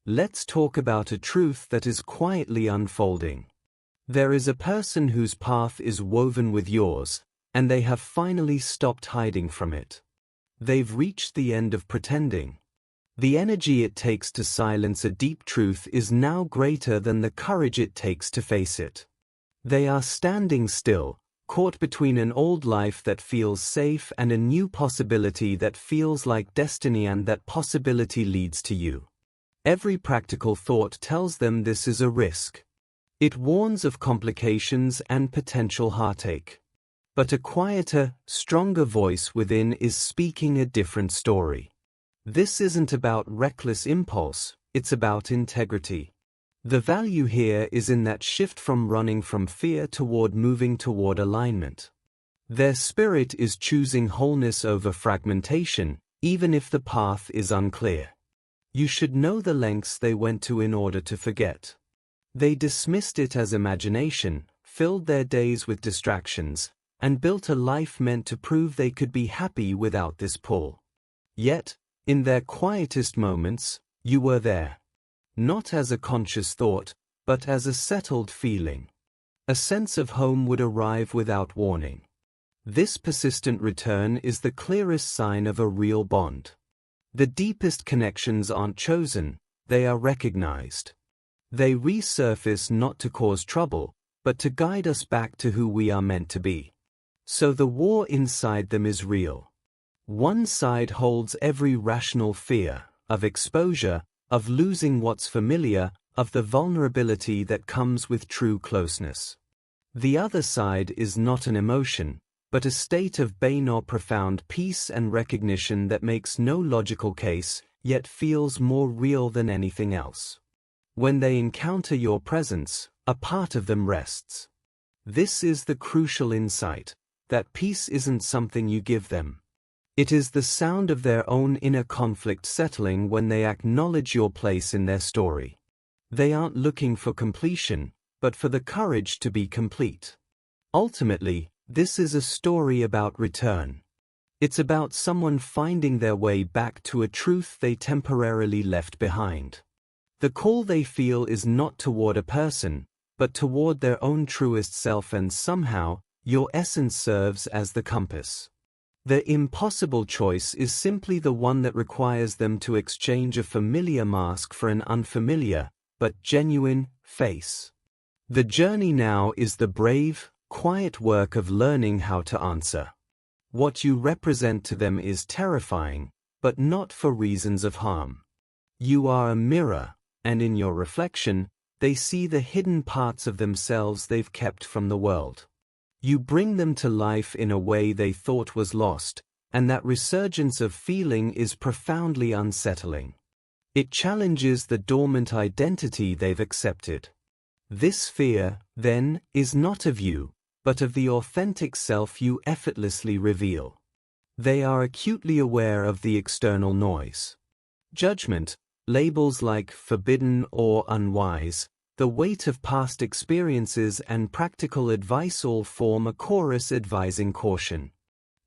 Let's talk about a truth that is quietly unfolding. There is a person whose path is woven with yours, and they have finally stopped hiding from it. They've reached the end of pretending. The energy it takes to silence a deep truth is now greater than the courage it takes to face it. They are standing still, caught between an old life that feels safe and a new possibility that feels like destiny, and that possibility leads to you. Every practical thought tells them this is a risk. It warns of complications and potential heartache. But a quieter, stronger voice within is speaking a different story. This isn't about reckless impulse, it's about integrity. The value here is in that shift from running from fear toward moving toward alignment. Their spirit is choosing wholeness over fragmentation, even if the path is unclear. You should know the lengths they went to in order to forget. They dismissed it as imagination, filled their days with distractions, and built a life meant to prove they could be happy without this pull. Yet, in their quietest moments, you were there. Not as a conscious thought, but as a settled feeling. A sense of home would arrive without warning. This persistent return is the clearest sign of a real bond. The deepest connections aren't chosen, they are recognized. They resurface not to cause trouble, but to guide us back to who we are meant to be. So the war inside them is real. One side holds every rational fear, of exposure, of losing what's familiar, of the vulnerability that comes with true closeness. The other side is not an emotion, but a state of pain or profound peace and recognition that makes no logical case, yet feels more real than anything else. When they encounter your presence, a part of them rests. This is the crucial insight, that peace isn't something you give them. It is the sound of their own inner conflict settling when they acknowledge your place in their story. They aren't looking for completion, but for the courage to be complete. Ultimately, this is a story about return. It's about someone finding their way back to a truth they temporarily left behind. The call they feel is not toward a person, but toward their own truest self, and somehow, your essence serves as the compass. The impossible choice is simply the one that requires them to exchange a familiar mask for an unfamiliar, but genuine, face. The journey now is the brave, quiet work of learning how to answer. What you represent to them is terrifying, but not for reasons of harm. You are a mirror, and in your reflection, they see the hidden parts of themselves they've kept from the world. You bring them to life in a way they thought was lost, and that resurgence of feeling is profoundly unsettling. It challenges the dormant identity they've accepted. This fear, then, is not of you, but of the authentic self you effortlessly reveal. They are acutely aware of the external noise. Judgment, labels like forbidden or unwise, the weight of past experiences and practical advice all form a chorus advising caution.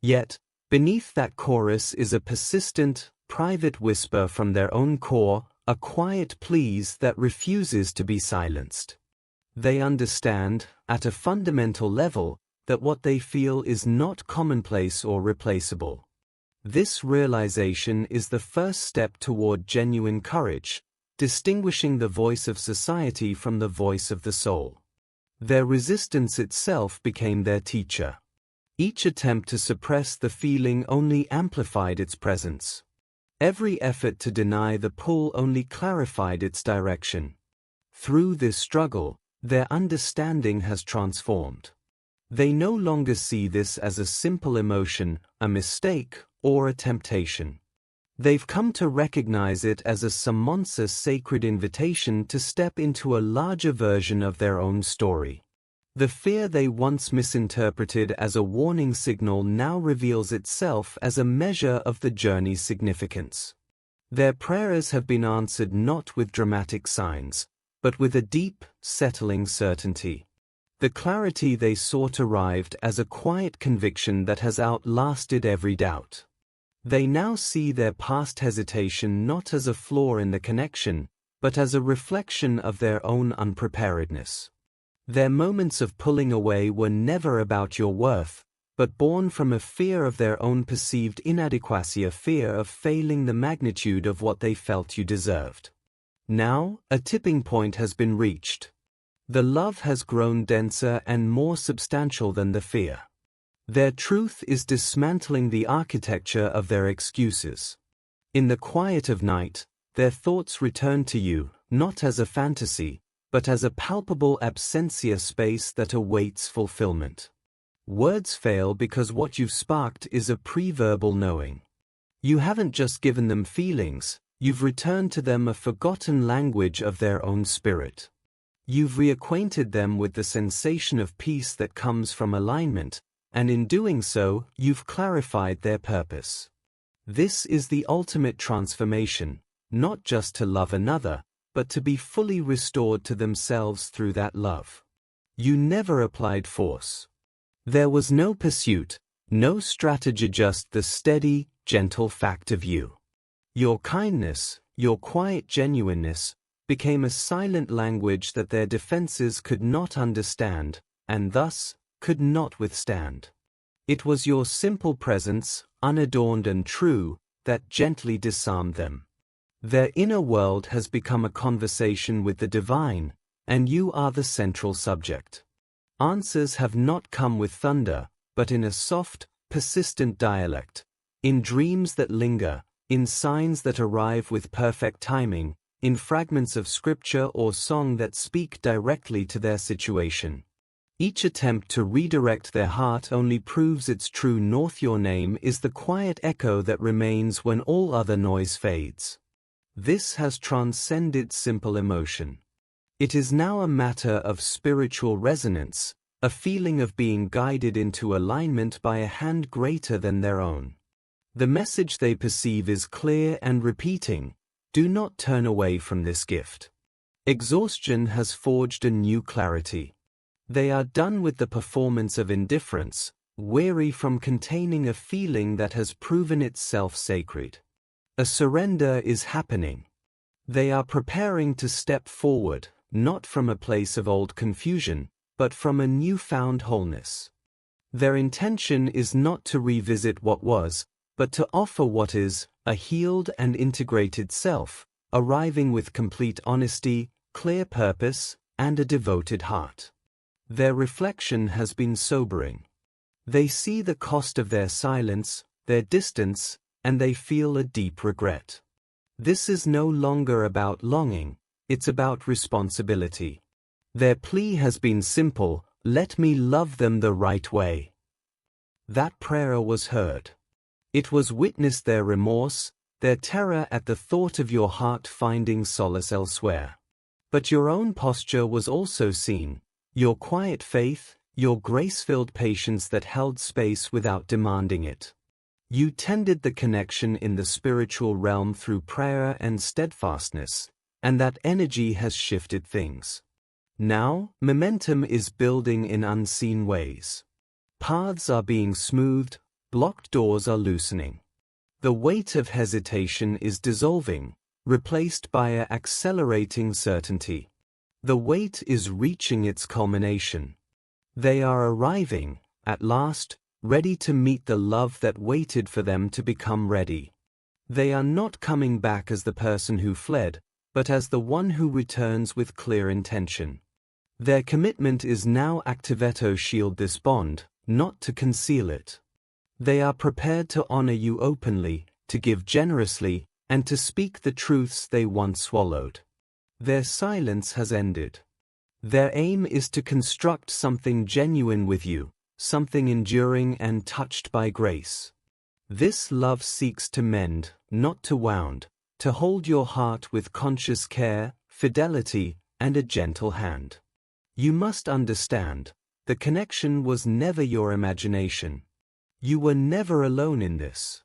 Yet, beneath that chorus is a persistent, private whisper from their own core, a quiet please that refuses to be silenced. They understand, at a fundamental level, that what they feel is not commonplace or replaceable. This realization is the first step toward genuine courage, distinguishing the voice of society from the voice of the soul. Their resistance itself became their teacher. Each attempt to suppress the feeling only amplified its presence. Every effort to deny the pull only clarified its direction. Through this struggle, their understanding has transformed. They no longer see this as a simple emotion, a mistake, or a temptation. They've come to recognize it as a Samonsa sacred invitation to step into a larger version of their own story. The fear they once misinterpreted as a warning signal now reveals itself as a measure of the journey's significance. Their prayers have been answered not with dramatic signs, but with a deep, settling certainty. The clarity they sought arrived as a quiet conviction that has outlasted every doubt. They now see their past hesitation not as a flaw in the connection, but as a reflection of their own unpreparedness. Their moments of pulling away were never about your worth, but born from a fear of their own perceived inadequacy, a fear of failing the magnitude of what they felt you deserved. Now, a tipping point has been reached. The love has grown denser and more substantial than the fear. Their truth is dismantling the architecture of their excuses. In the quiet of night, their thoughts return to you, not as a fantasy, but as a palpable absentia space that awaits fulfillment. Words fail because what you've sparked is a pre-verbal knowing. You haven't just given them feelings, you've returned to them a forgotten language of their own spirit. You've reacquainted them with the sensation of peace that comes from alignment, and in doing so, you've clarified their purpose. This is the ultimate transformation, not just to love another, but to be fully restored to themselves through that love. You never applied force. There was no pursuit, no strategy, just the steady, gentle fact of you. Your kindness, your quiet genuineness, became a silent language that their defenses could not understand, and thus, could not withstand. It was your simple presence, unadorned and true, that gently disarmed them. Their inner world has become a conversation with the divine, and you are the central subject. Answers have not come with thunder, but in a soft, persistent dialect, in dreams that linger, in signs that arrive with perfect timing, in fragments of scripture or song that speak directly to their situation. Each attempt to redirect their heart only proves its true north. Your name is the quiet echo that remains when all other noise fades. This has transcended simple emotion. It is now a matter of spiritual resonance, a feeling of being guided into alignment by a hand greater than their own. The message they perceive is clear and repeating: do not turn away from this gift. Exhaustion has forged a new clarity. They are done with the performance of indifference, weary from containing a feeling that has proven itself sacred. A surrender is happening. They are preparing to step forward, not from a place of old confusion, but from a newfound wholeness. Their intention is not to revisit what was, but to offer what is, a healed and integrated self, arriving with complete honesty, clear purpose, and a devoted heart. Their reflection has been sobering. They see the cost of their silence, their distance, and they feel a deep regret. This is no longer about longing, it's about responsibility. Their plea has been simple: let me love them the right way. That prayer was heard. It was witnessed, their remorse, their terror at the thought of your heart finding solace elsewhere. But your own posture was also seen, your quiet faith, your grace-filled patience that held space without demanding it. You tended the connection in the spiritual realm through prayer and steadfastness, and that energy has shifted things. Now, momentum is building in unseen ways. Paths are being smoothed, blocked doors are loosening. The weight of hesitation is dissolving, replaced by an accelerating certainty. The weight is reaching its culmination. They are arriving, at last, ready to meet the love that waited for them to become ready. They are not coming back as the person who fled, but as the one who returns with clear intention. Their commitment is now activated to shield this bond, not to conceal it. They are prepared to honor you openly, to give generously, and to speak the truths they once swallowed. Their silence has ended. Their aim is to construct something genuine with you, something enduring and touched by grace. This love seeks to mend, not to wound, to hold your heart with conscious care, fidelity, and a gentle hand. You must understand, the connection was never your imagination. You were never alone in this.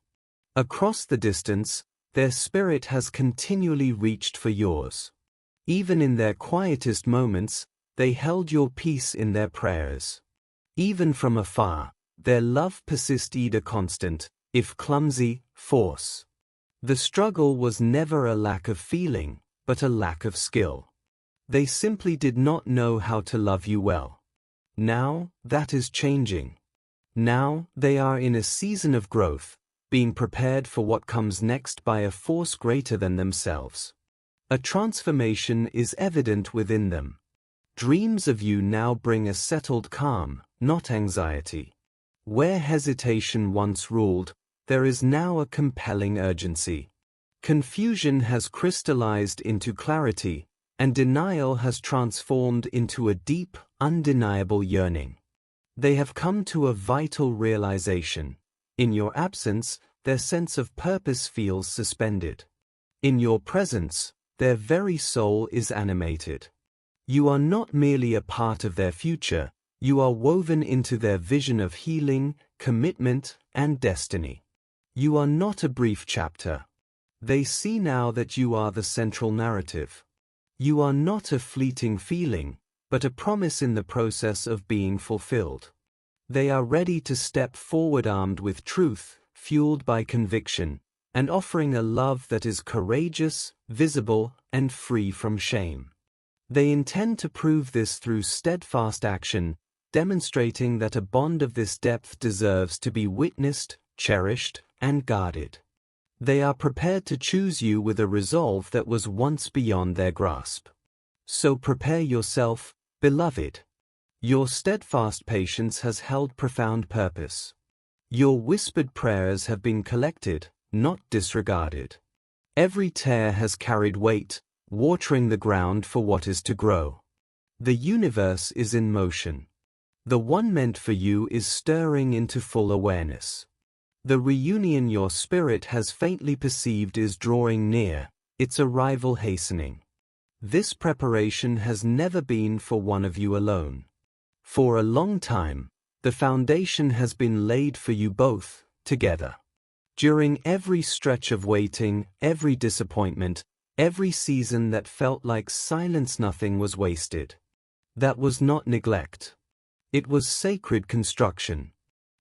Across the distance, their spirit has continually reached for yours. Even in their quietest moments, they held your peace in their prayers. Even from afar, their love persisted a constant, if clumsy, force. The struggle was never a lack of feeling, but a lack of skill. They simply did not know how to love you well. Now, that is changing. Now, they are in a season of growth, being prepared for what comes next by a force greater than themselves. A transformation is evident within them. Dreams of you now bring a settled calm, not anxiety. Where hesitation once ruled, there is now a compelling urgency. Confusion has crystallized into clarity, and denial has transformed into a deep, undeniable yearning. They have come to a vital realization. In your absence, their sense of purpose feels suspended. In your presence, their very soul is animated. You are not merely a part of their future, you are woven into their vision of healing, commitment, and destiny. You are not a brief chapter. They see now that you are the central narrative. You are not a fleeting feeling, but a promise in the process of being fulfilled. They are ready to step forward armed with truth, fueled by conviction, and offering a love that is courageous, visible, and free from shame. They intend to prove this through steadfast action, demonstrating that a bond of this depth deserves to be witnessed, cherished, and guarded. They are prepared to choose you with a resolve that was once beyond their grasp. So prepare yourself, beloved. Your steadfast patience has held profound purpose. Your whispered prayers have been collected, not disregarded. Every tear has carried weight, watering the ground for what is to grow. The universe is in motion. The one meant for you is stirring into full awareness. The reunion your spirit has faintly perceived is drawing near, its arrival hastening. This preparation has never been for one of you alone. For a long time, the foundation has been laid for you both, together. During every stretch of waiting, every disappointment, every season that felt like silence, nothing was wasted. That was not neglect. It was sacred construction.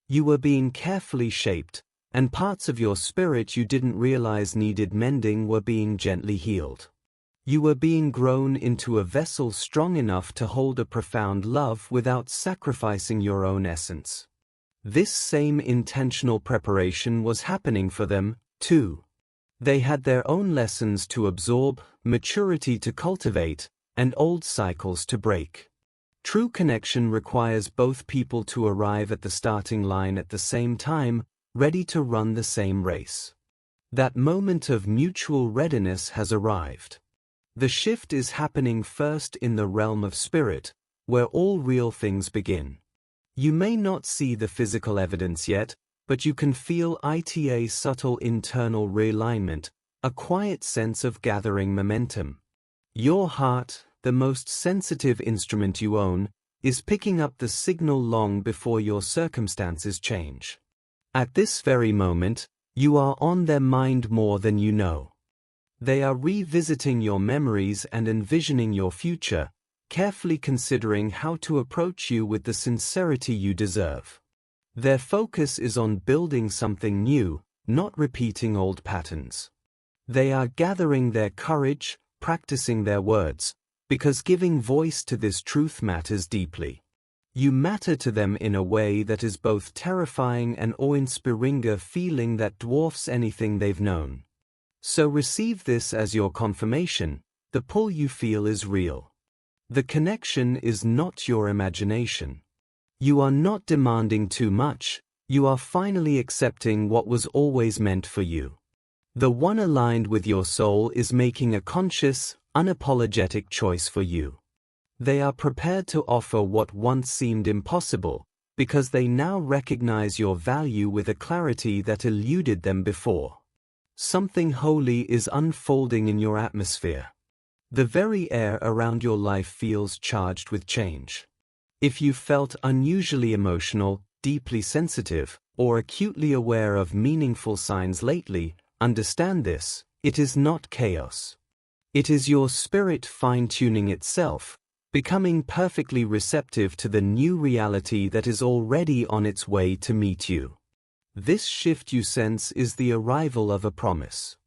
You were being carefully shaped, and parts of your spirit you didn't realize needed mending were being gently healed. You were being grown into a vessel strong enough to hold a profound love without sacrificing your own essence. This same intentional preparation was happening for them, too. They had their own lessons to absorb, maturity to cultivate, and old cycles to break. True connection requires both people to arrive at the starting line at the same time, ready to run the same race. That moment of mutual readiness has arrived. The shift is happening first in the realm of spirit, where all real things begin. You may not see the physical evidence yet, but you can feel its subtle internal realignment, a quiet sense of gathering momentum. Your heart, the most sensitive instrument you own, is picking up the signal long before your circumstances change. At this very moment, you are on their mind more than you know. They are revisiting your memories and envisioning your future, carefully considering how to approach you with the sincerity you deserve. Their focus is on building something new, not repeating old patterns. They are gathering their courage, practicing their words, because giving voice to this truth matters deeply. You matter to them in a way that is both terrifying and awe-inspiring, a feeling that dwarfs anything they've known. So receive this as your confirmation. The pull you feel is real. The connection is not your imagination. You are not demanding too much, you are finally accepting what was always meant for you. The one aligned with your soul is making a conscious, unapologetic choice for you. They are prepared to offer what once seemed impossible, because they now recognize your value with a clarity that eluded them before. Something holy is unfolding in your atmosphere. The very air around your life feels charged with change. If you felt unusually emotional, deeply sensitive, or acutely aware of meaningful signs lately, understand this: it is not chaos. It is your spirit fine-tuning itself, becoming perfectly receptive to the new reality that is already on its way to meet you. This shift you sense is the arrival of a promise.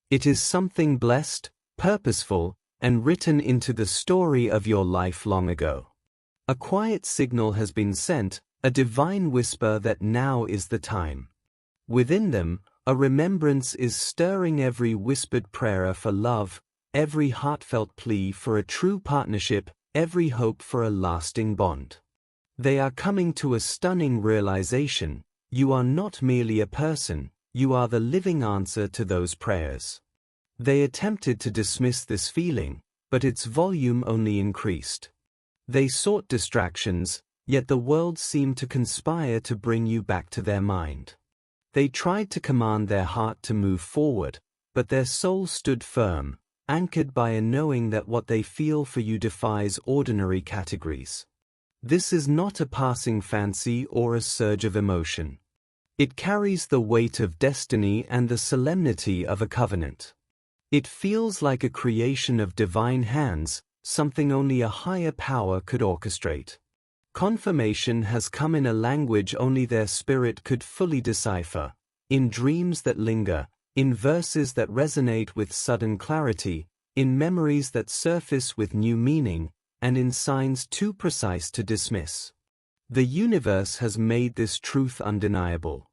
It is something blessed, purposeful, and written into the story of your life long ago. A quiet signal has been sent, a divine whisper that now is the time. Within them, a remembrance is stirring every whispered prayer for love, every heartfelt plea for a true partnership, every hope for a lasting bond. They are coming to a stunning realization: you are not merely a person, you are the living answer to those prayers. They attempted to dismiss this feeling, but its volume only increased. They sought distractions, yet the world seemed to conspire to bring you back to their mind. They tried to command their heart to move forward, but their soul stood firm, anchored by a knowing that what they feel for you defies ordinary categories. This is not a passing fancy or a surge of emotion. It carries the weight of destiny and the solemnity of a covenant. It feels like a creation of divine hands, something only a higher power could orchestrate. Confirmation has come in a language only their spirit could fully decipher, in dreams that linger, in verses that resonate with sudden clarity, in memories that surface with new meaning, and in signs too precise to dismiss. The universe has made this truth undeniable.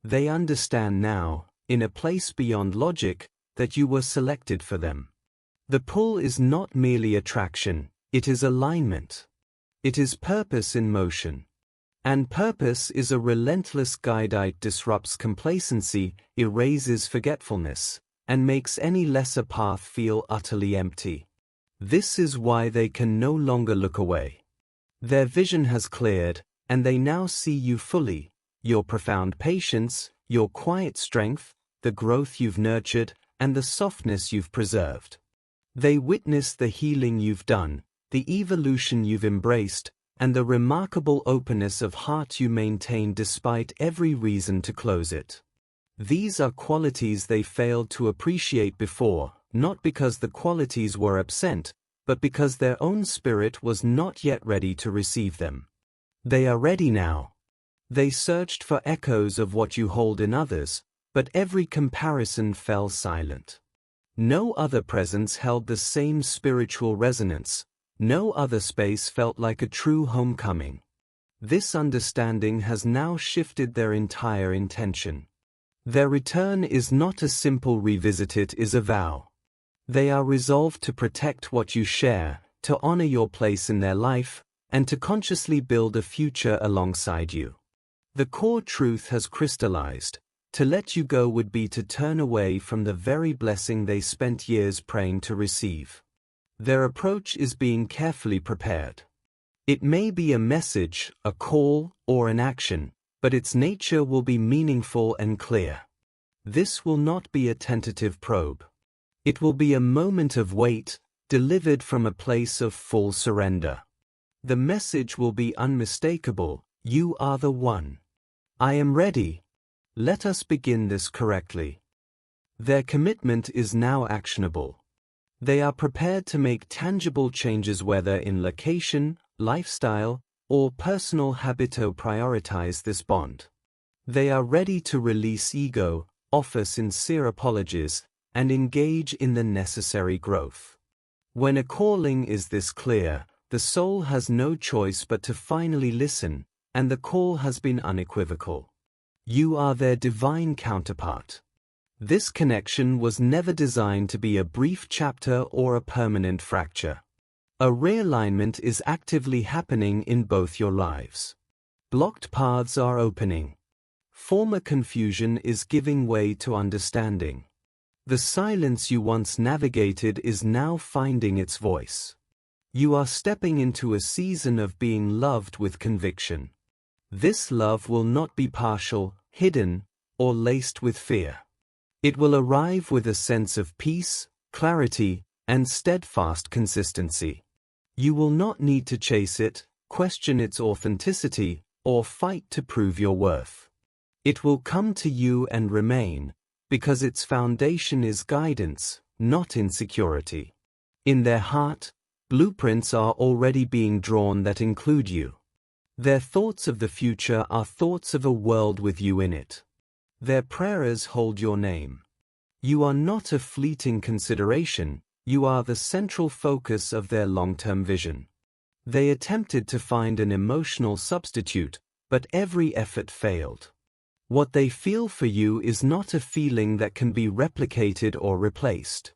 They understand now, in a place beyond logic, that you were selected for them. The pull is not merely attraction, it is alignment. It is purpose in motion. And purpose is a relentless guide. It disrupts complacency, erases forgetfulness, and makes any lesser path feel utterly empty. This is why they can no longer look away. Their vision has cleared, and they now see you fully, your profound patience, your quiet strength, the growth you've nurtured, and the softness you've preserved. They witness the healing you've done, the evolution you've embraced, and the remarkable openness of heart you maintain despite every reason to close it. These are qualities they failed to appreciate before, not because the qualities were absent, but because their own spirit was not yet ready to receive them. They are ready now. They searched for echoes of what you hold in others, but every comparison fell silent. No other presence held the same spiritual resonance. No other space felt like a true homecoming. This understanding has now shifted their entire intention. Their return is not a simple revisit, it is a vow. They are resolved to protect what you share, to honor your place in their life, and to consciously build a future alongside you. The core truth has crystallized. To let you go would be to turn away from the very blessing they spent years praying to receive. Their approach is being carefully prepared. It may be a message, a call, or an action, but its nature will be meaningful and clear. This will not be a tentative probe. It will be a moment of wait, delivered from a place of full surrender. The message will be unmistakable: you are the one. I am ready. Let us begin this correctly. Their commitment is now actionable. They are prepared to make tangible changes, whether in location, lifestyle, or personal habit, to prioritize this bond. They are ready to release ego, offer sincere apologies, and engage in the necessary growth. When a calling is this clear, the soul has no choice but to finally listen, and the call has been unequivocal. You are their divine counterpart. This connection was never designed to be a brief chapter or a permanent fracture. A realignment is actively happening in both your lives. Blocked paths are opening. Former confusion is giving way to understanding. The silence you once navigated is now finding its voice. You are stepping into a season of being loved with conviction. This love will not be partial, hidden, or laced with fear. It will arrive with a sense of peace, clarity, and steadfast consistency. You will not need to chase it, question its authenticity, or fight to prove your worth. It will come to you and remain, because its foundation is guidance, not insecurity. In their heart, blueprints are already being drawn that include you. Their thoughts of the future are thoughts of a world with you in it. Their prayers hold your name. You are not a fleeting consideration, You are the central focus of their long-term vision. They attempted to find an emotional substitute, but every effort failed. What they feel for you is not a feeling that can be replicated or replaced.